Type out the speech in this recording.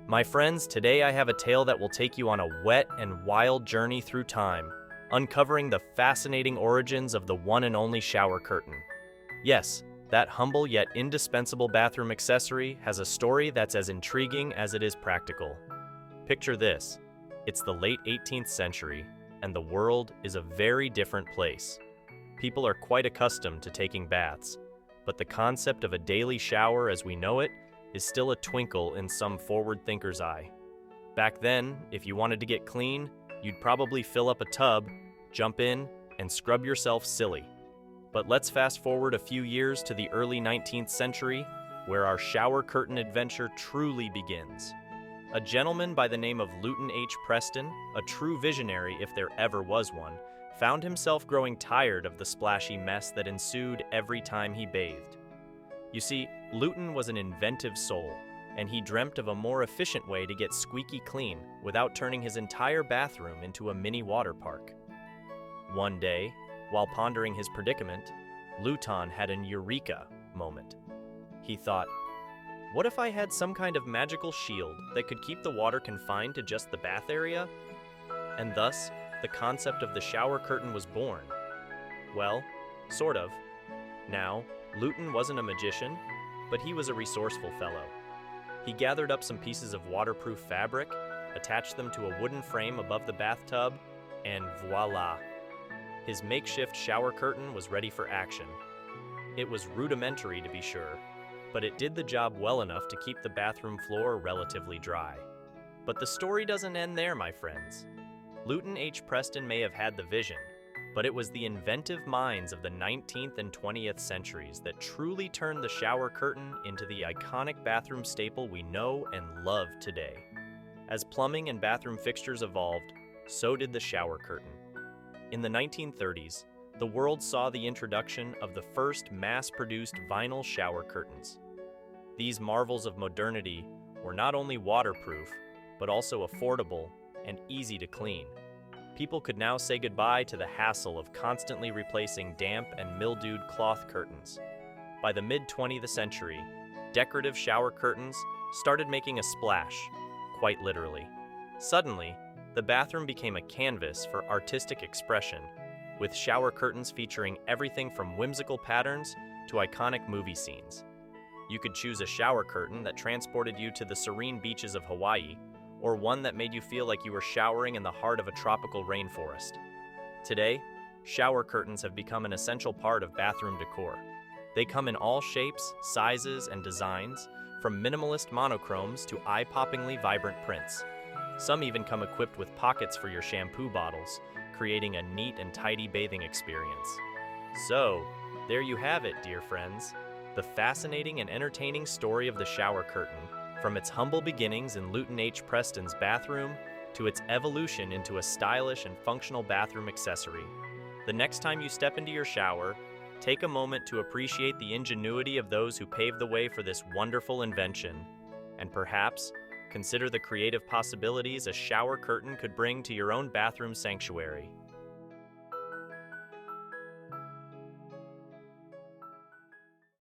My friends, today I have a tale that will take you on a wet and wild journey through time, uncovering the fascinating origins of the one and only shower curtain. Yes, that humble yet indispensable bathroom accessory has a story that's as intriguing as it is practical. Picture this. It's the late 18th century, and the world is a very different place. People are quite accustomed to taking baths, but the concept of a daily shower as we know it is still a twinkle in some forward thinker's eye. Back then, if you wanted to get clean, you'd probably fill up a tub, jump in, and scrub yourself silly. But let's fast forward a few years to the early 19th century, where our shower curtain adventure truly begins. A gentleman by the name of Luton H. Preston, a true visionary if there ever was one, found himself growing tired of the splashy mess that ensued every time he bathed. You see, Luton was an inventive soul, and he dreamt of a more efficient way to get squeaky clean without turning his entire bathroom into a mini water park. One day, while pondering his predicament, Luton had an eureka moment. He thought, what if I had some kind of magical shield that could keep the water confined to just the bath area? And thus, the concept of the shower curtain was born. Well, sort of. Now, Luton wasn't a magician, but he was a resourceful fellow. He gathered up some pieces of waterproof fabric, attached them to a wooden frame above the bathtub, and voila! His makeshift shower curtain was ready for action. It was rudimentary to be sure, but it did the job well enough to keep the bathroom floor relatively dry. But the story doesn't end there, my friends. Luton H. Preston may have had the vision, but it was the inventive minds of the 19th and 20th centuries that truly turned the shower curtain into the iconic bathroom staple we know and love today. As plumbing and bathroom fixtures evolved, so did the shower curtain. In the 1930s, the world saw the introduction of the first mass-produced vinyl shower curtains. These marvels of modernity were not only waterproof, but also affordable and easy to clean. People could now say goodbye to the hassle of constantly replacing damp and mildewed cloth curtains. By the mid-20th century, decorative shower curtains started making a splash, quite literally. Suddenly, the bathroom became a canvas for artistic expression, with shower curtains featuring everything from whimsical patterns to iconic movie scenes. You could choose a shower curtain that transported you to the serene beaches of Hawaii, or one that made you feel like you were showering in the heart of a tropical rainforest. Today, shower curtains have become an essential part of bathroom decor. They come in all shapes, sizes, and designs, from minimalist monochromes to eye-poppingly vibrant prints. Some even come equipped with pockets for your shampoo bottles, creating a neat and tidy bathing experience. So, there you have it, dear friends, the fascinating and entertaining story of the shower curtain, from its humble beginnings in Luton H. Preston's bathroom to its evolution into a stylish and functional bathroom accessory. The next time you step into your shower, take a moment to appreciate the ingenuity of those who paved the way for this wonderful invention, and perhaps consider the creative possibilities a shower curtain could bring to your own bathroom sanctuary.